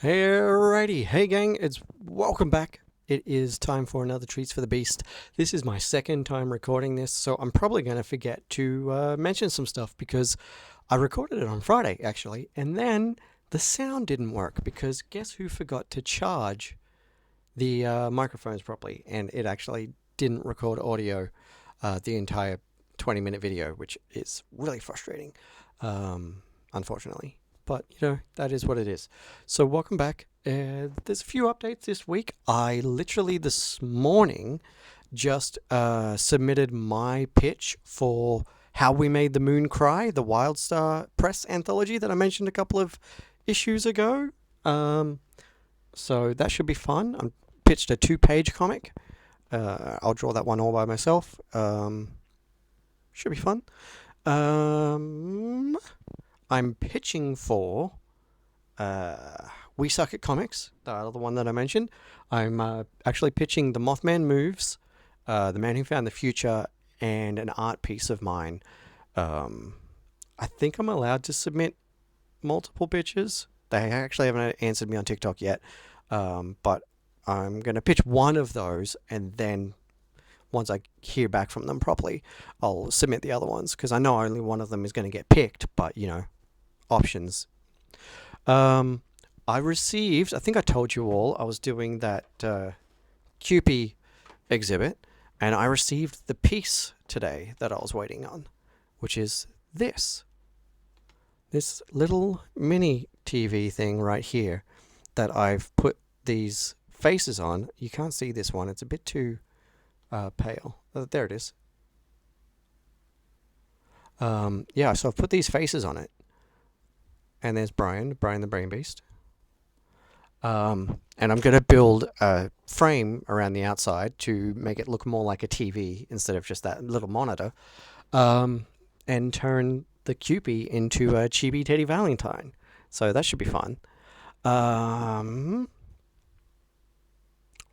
Alrighty, hey gang, it's welcome back. It is time for another Treats for the Beast. This is my second time recording this, so I'm probably going to forget to mention some stuff because I recorded it on Friday actually, and then the sound didn't work because guess who forgot to charge the microphones properly, and it actually didn't record audio the entire 20-minute video, which is really frustrating, unfortunately. But, that is what it is. So welcome back. There's a few updates this week. I literally this morning just submitted my pitch for How We Made the Moon Cry, the Wildstar Press anthology that I mentioned a couple of issues ago. So that should be fun. I pitched a 2-page comic. I'll draw that one all by myself. Should be fun. I'm pitching for We Suck at Comics, the other one that I mentioned. I'm actually pitching The Mothman Moves, The Man Who Found the Future, and an art piece of mine. I think I'm allowed to submit multiple pitches. They actually haven't answered me on TikTok yet, but I'm going to pitch one of those, and then once I hear back from them properly, I'll submit the other ones, because I know only one of them is going to get picked, but, options. I received, I think I told you all, I was doing that Cupie exhibit, and I received the piece today that I was waiting on, which is this little mini TV thing right here that I've put these faces on. You can't see this one, it's a bit too pale. There it is. Yeah, so I've put these faces on it. And there's Brian the Brain Beast. And I'm going to build a frame around the outside to make it look more like a TV instead of just that little monitor. And turn the Cupie into a Chibi Teddy Valentine. So that should be fun.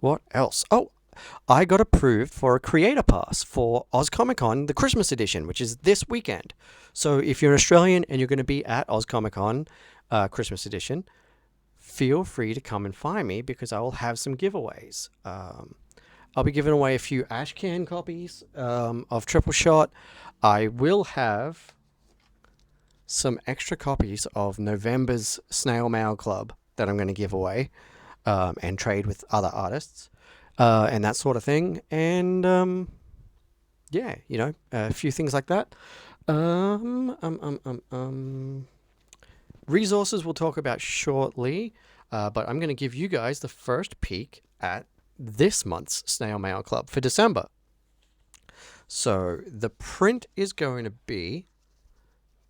What else? Oh, I got approved for a creator pass for Oz Comic Con, the Christmas edition, which is this weekend. So if you're Australian and you're going to be at Oz Comic Con Christmas edition, feel free to come and find me because I will have some giveaways. I'll be giving away a few Ashcan copies of Triple Shot. I will have some extra copies of November's Snail Mail Club that I'm going to give away and trade with other artists. And that sort of thing, and yeah, a few things like that. Resources we'll talk about shortly, but I'm going to give you guys the first peek at this month's Snail Mail Club for December. So the print is going to be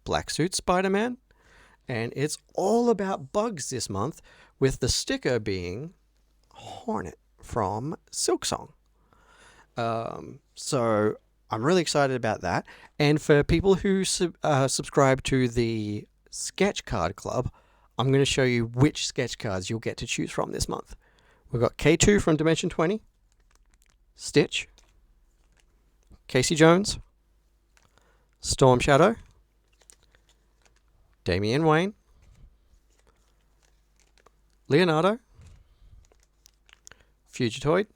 Black Suit Spider-Man, and it's all about bugs this month, with the sticker being Hornet from Silksong. So I'm really excited about that. And for people who subscribe to the Sketch Card Club, I'm going to show you which sketch cards you'll get to choose from this month. We've got K2 from Dimension 20, Stitch, Casey Jones, Storm Shadow, Damian Wayne, Leonardo, Fugitoid,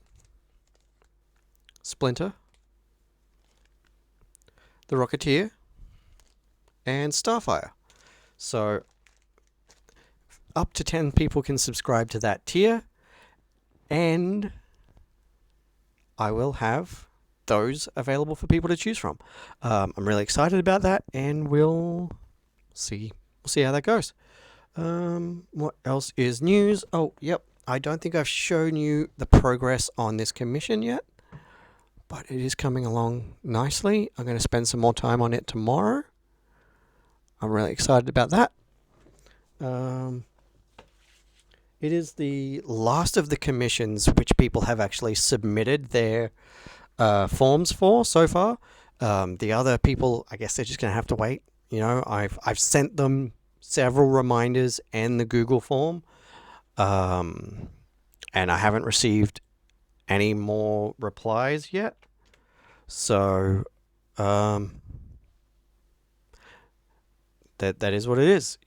Splinter, The Rocketeer, and Starfire. So up to 10 people can subscribe to that tier, and I will have those available for people to choose from. I'm really excited about that, and we'll see how that goes. What else is news? Oh, yep. I don't think I've shown you the progress on this commission yet, but it is coming along nicely. I'm going to spend some more time on it tomorrow. I'm really excited about that. It is the last of the commissions which people have actually submitted their forms for so far. The other people, I guess they're just going to have to wait. I've sent them several reminders and the Google form. And I haven't received any more replies yet. So, that is what it is,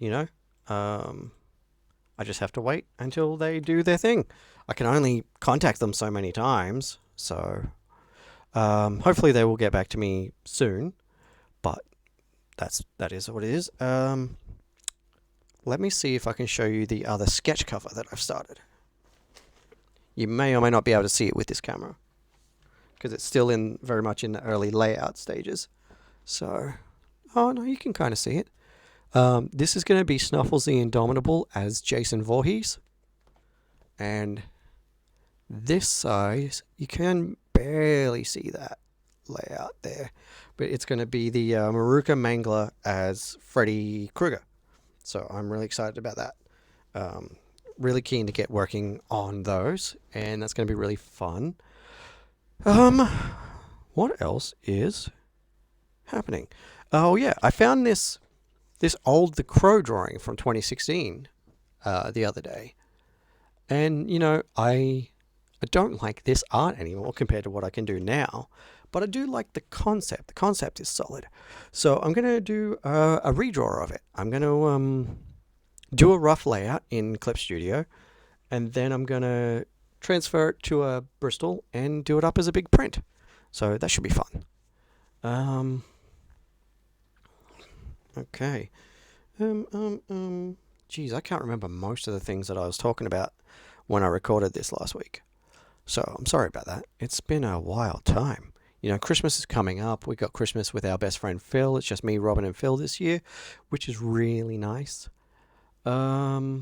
I just have to wait until they do their thing. I can only contact them so many times, so hopefully they will get back to me soon. But that is what it is. Let me see if I can show you the other sketch cover that I've started. You may or may not be able to see it with this camera because it's still very much in the early layout stages. So, oh no, you can kind of see it. This is going to be Snuffles the Indomitable as Jason Voorhees. And this size, you can barely see that layout there. But it's going to be the Maruka Mangler as Freddy Krueger. So I'm really excited about that. Really keen to get working on those. And that's going to be really fun. What else is happening? Oh yeah, I found this old The Crow drawing from 2016 the other day. And, I don't like this art anymore compared to what I can do now. But I do like the concept. The concept is solid. So I'm going to do a redraw of it. I'm going to do a rough layout in Clip Studio. And then I'm going to transfer it to a Bristol and do it up as a big print. So that should be fun. Okay. Geez, I can't remember most of the things that I was talking about when I recorded this last week. So I'm sorry about that. It's been a wild time. Christmas is coming up. We got Christmas with our best friend Phil. It's just me, Robin, and Phil this year, which is really nice. I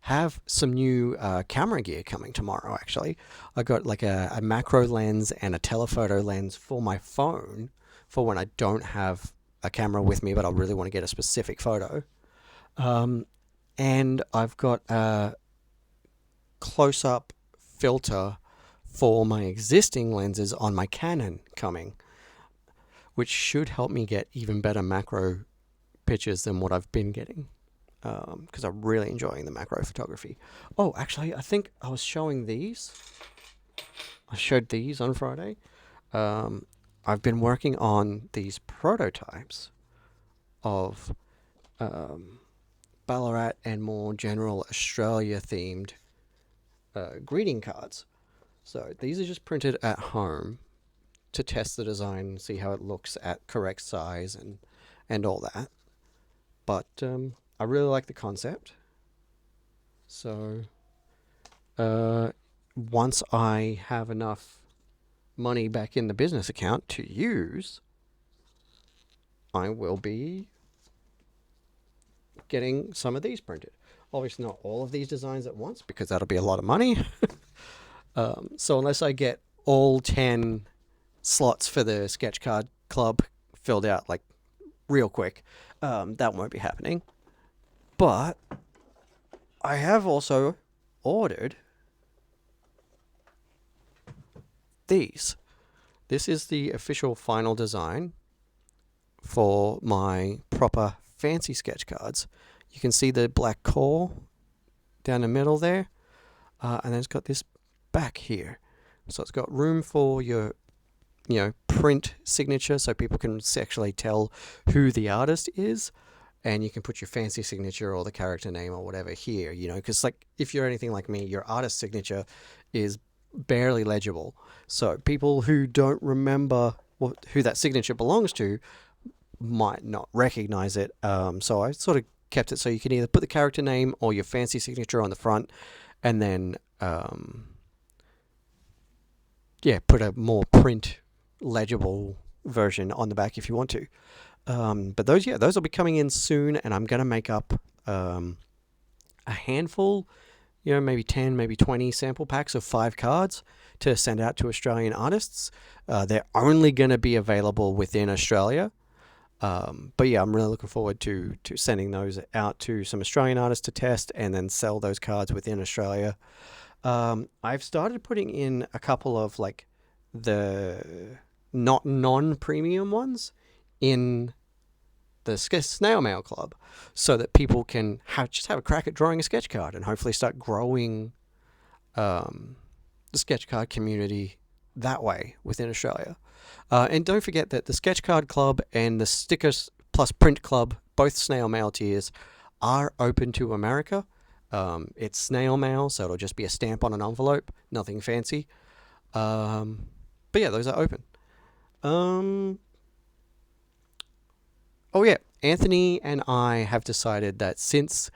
have some new camera gear coming tomorrow, actually. I got like a macro lens and a telephoto lens for my phone for when I don't have a camera with me, but I really want to get a specific photo. And I've got a close-up filter for my existing lenses on my Canon coming, which should help me get even better macro pictures than what I've been getting, because I'm really enjoying the macro photography. Oh, actually, I think I was showing these. I showed these on Friday. I've been working on these prototypes of Ballarat and more general Australia-themed greeting cards. So these are just printed at home to test the design, see how it looks at correct size and all that. But I really like the concept. So once I have enough money back in the business account to use, I will be getting some of these printed. Obviously not all of these designs at once because that'll be a lot of money. So unless I get all 10 slots for the sketch card club filled out like real quick, that won't be happening. But I have also ordered these. This is the official final design for my proper fancy sketch cards. You can see the black core down the middle there, and then it's got this back here. So it's got room for your, print signature so people can actually tell who the artist is, and you can put your fancy signature or the character name or whatever here, because like if you're anything like me, your artist signature is barely legible. So people who don't remember who that signature belongs to might not recognize it. So I sort of kept it so you can either put the character name or your fancy signature on the front, and then put a more print legible version on the back if you want to. But those will be coming in soon, and I'm going to make up a handful, maybe 10, maybe 20 sample packs of 5 cards to send out to Australian artists. They're only going to be available within Australia. But yeah, I'm really looking forward to sending those out to some Australian artists to test and then sell those cards within Australia. I've started putting in a couple of like the not non-premium ones in the Snail Mail Club so that people can just have a crack at drawing a sketch card and hopefully start growing the sketch card community that way within Australia. And don't forget that the Sketch Card Club and the Stickers Plus Print Club, both snail mail tiers, are open to America. It's snail mail, so it'll just be a stamp on an envelope, nothing fancy. But yeah, those are open. Um, oh yeah, Anthony and I have decided that since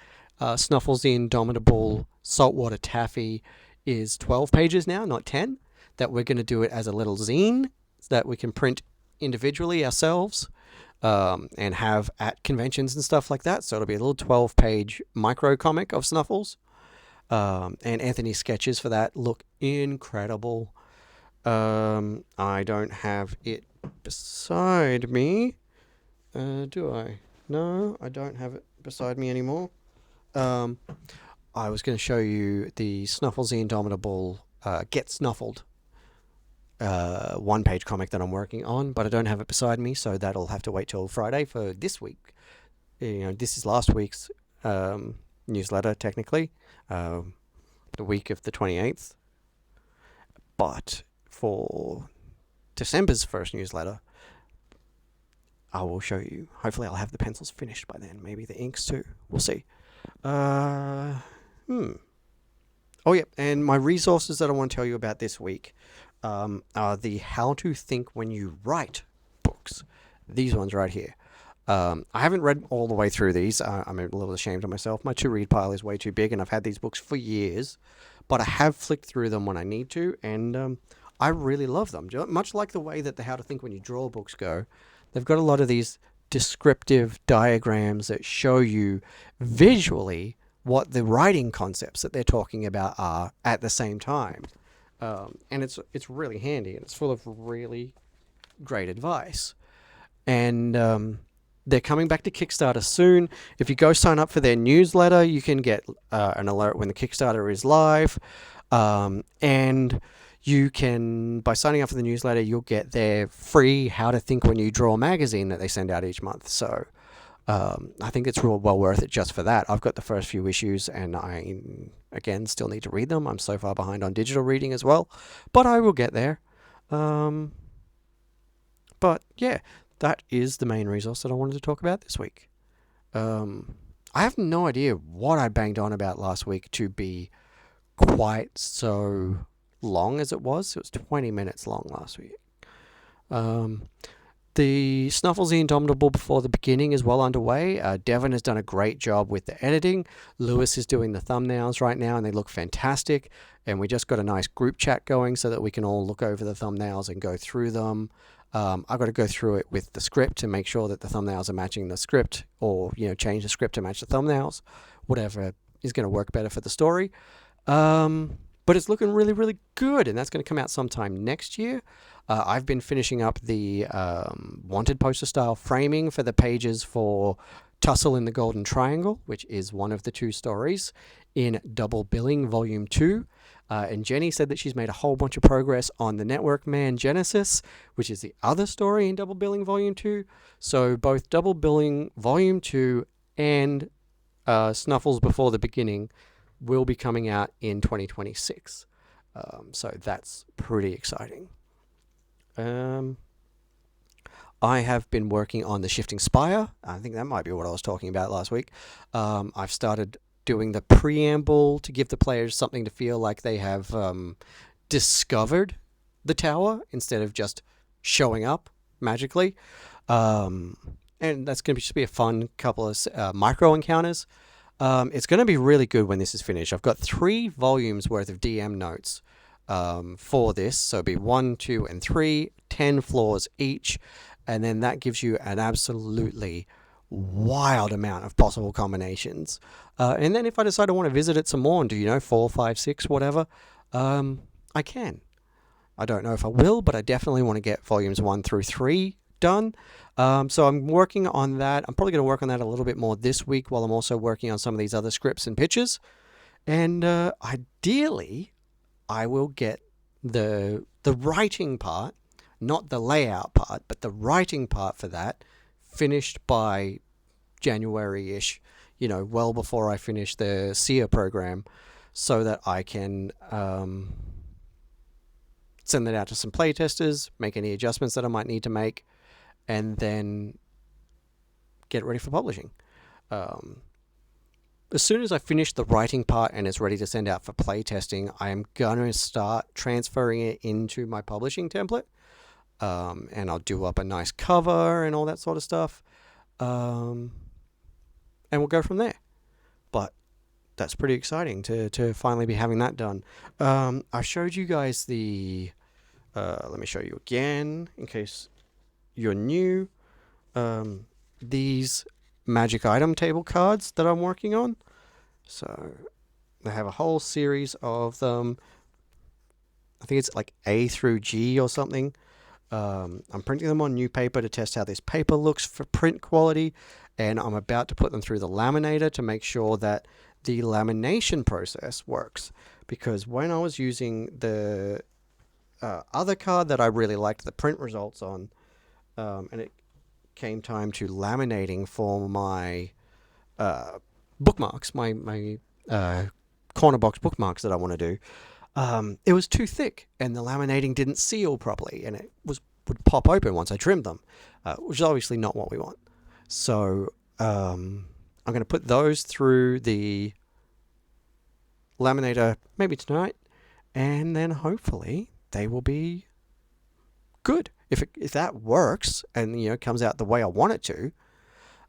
Snuffles the Indomitable Saltwater Taffy is 12 pages now, not 10, that we're going to do it as a little zine so that we can print individually ourselves and have at conventions and stuff like that. So it'll be a little 12-page micro comic of Snuffles. And Anthony's sketches for that look incredible. I don't have it beside me. Do I? No, I don't have it beside me anymore. I was going to show you the Snuffles the Indomitable Get Snuffled one-page comic that I'm working on, but I don't have it beside me, so that'll have to wait till Friday for this week. This is last week's newsletter, technically, the week of the 28th. But for December's first newsletter, I will show you. Hopefully I'll have the pencils finished by then. Maybe the inks too. We'll see. Oh yeah, and my resources that I want to tell you about this week are the How to Think When You Write books. These ones right here. I haven't read all the way through these. I'm a little ashamed of myself. My to-read pile is way too big, and I've had these books for years. But I have flicked through them when I need to, and I really love them. Much like the way that the How to Think When You Draw books go, they've got a lot of these descriptive diagrams that show you visually what the writing concepts that they're talking about are at the same time. And it's really handy, and it's full of really great advice. And they're coming back to Kickstarter soon. If you go sign up for their newsletter, you can get an alert when the Kickstarter is live. And you can, by signing up for the newsletter, you'll get their free How to Think When You Draw magazine that they send out each month. So I think it's real well worth it just for that. I've got the first few issues, and I, again, still need to read them. I'm so far behind on digital reading as well, but I will get there. But yeah, that is the main resource that I wanted to talk about this week. I have no idea what I banged on about last week to be quite so long as it was. It was 20 minutes long last week. The Snuffles the Indomitable Before the Beginning is well underway. Devon has done a great job with the editing. Lewis is doing the thumbnails right now, and they look fantastic. And we just got a nice group chat going so that we can all look over the thumbnails and go through them. I've got to go through it with the script to make sure that the thumbnails are matching the script, or change the script to match the thumbnails, whatever is going to work better for the story. But it's looking really, really good, and that's going to come out sometime next year. I've been finishing up the wanted poster style framing for the pages for Tussle in the Golden Triangle, which is one of the two stories in Double Billing Volume 2. And Jenny said that she's made a whole bunch of progress on the Network Man Genesis, which is the other story in Double Billing Volume 2. So both Double Billing Volume 2 and Snuffles Before the Beginning will be coming out in 2026. So that's pretty exciting. I have been working on The Shifting Spire. I think that might be what I was talking about last week. I've started doing the preamble to give the players something to feel like they have discovered the tower instead of just showing up magically. And that's going to just be a fun couple of micro encounters. It's going to be really good when this is finished. I've got 3 volumes worth of DM notes for this. So it'll be 1, 2, and 3, 10 floors each. And then that gives you an absolutely wild amount of possible combinations. And then if I decide I want to visit it some more and do, 4, 5, 6, whatever, I can. I don't know if I will, but I definitely want to get volumes 1 through 3 done. So I'm working on that. I'm probably going to work on that a little bit more this week while I'm also working on some of these other scripts and pitches. And ideally, I will get the writing part, not the layout part, but the writing part for that finished by January-ish, well before I finish the SEER program, so that I can send that out to some playtesters, make any adjustments that I might need to make, and then get ready for publishing. as soon as I finish the writing part and it's ready to send out for play testing, I am going to start transferring it into my publishing template. And I'll do up a nice cover and all that sort of stuff. And we'll go from there. But that's pretty exciting to finally be having that done. I showed you guys the... let me show you again in case you're new. These magic item table cards that I'm working on. So I have a whole series of them. I think it's like A through G or something. I'm printing them on new paper to test how this paper looks for print quality, and I'm about to put them through the laminator to make sure that the lamination process works. Because when I was using the other card that I really liked the print results on, and it came time to laminating for my bookmarks, my corner box bookmarks that I want to do, it was too thick and the laminating didn't seal properly, and it would pop open once I trimmed them, which is obviously not what we want. So I'm going to put those through the laminator maybe tonight, and then hopefully they will be good. If that works and comes out the way I want it to,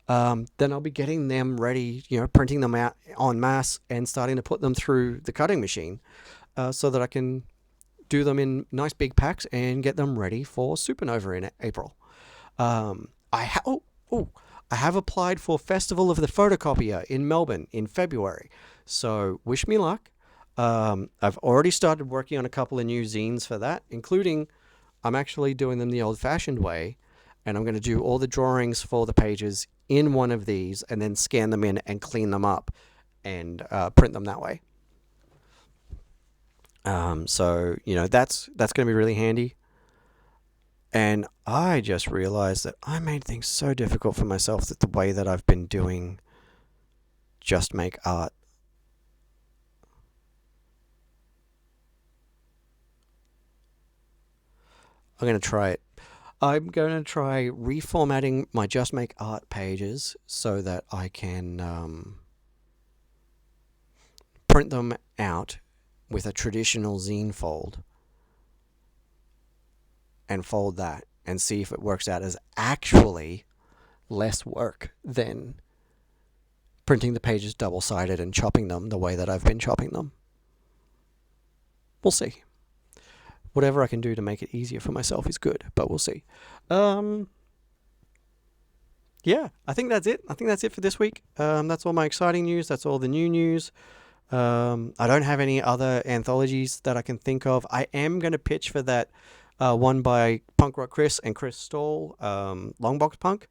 then I'll be getting them ready, printing them out en masse and starting to put them through the cutting machine, so that I can do them in nice big packs and get them ready for Supernova in April. I have applied for Festival of the Photocopier in Melbourne in February, so wish me luck. I've already started working on a couple of new zines for that, including I'm actually doing them the old-fashioned way, and I'm going to do all the drawings for the pages in one of these and then scan them in and clean them up and print them that way. So that's going to be really handy. And I just realized that I made things so difficult for myself that the way that I've been doing Just Make Art. I'm going to try it. I'm going to try reformatting my Just Make Art pages so that I can print them out with a traditional zine fold and fold that and see if it works out as actually less work than printing the pages double-sided and chopping them the way that I've been chopping them. We'll see. Whatever I can do to make it easier for myself is good, but we'll see. Yeah, I think that's it. I think that's it for this week. That's all my exciting news. That's all the new news. I don't have any other anthologies that I can think of. I am going to pitch for that one by Punk Rock Chris and Chris Stoll, Longbox Punk,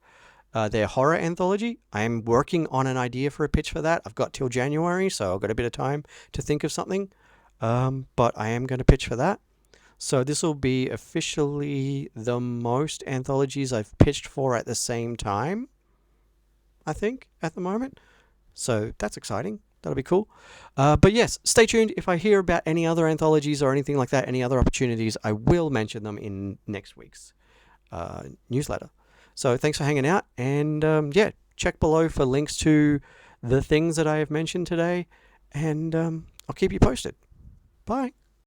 their horror anthology. I am working on an idea for a pitch for that. I've got till January, so I've got a bit of time to think of something. But I am going to pitch for that. So this will be officially the most anthologies I've pitched for at the same time, I think, at the moment. So that's exciting. That'll be cool. But yes, stay tuned. If I hear about any other anthologies or anything like that, any other opportunities, I will mention them in next week's newsletter. So thanks for hanging out. And yeah, check below for links to the things that I have mentioned today. And I'll keep you posted. Bye.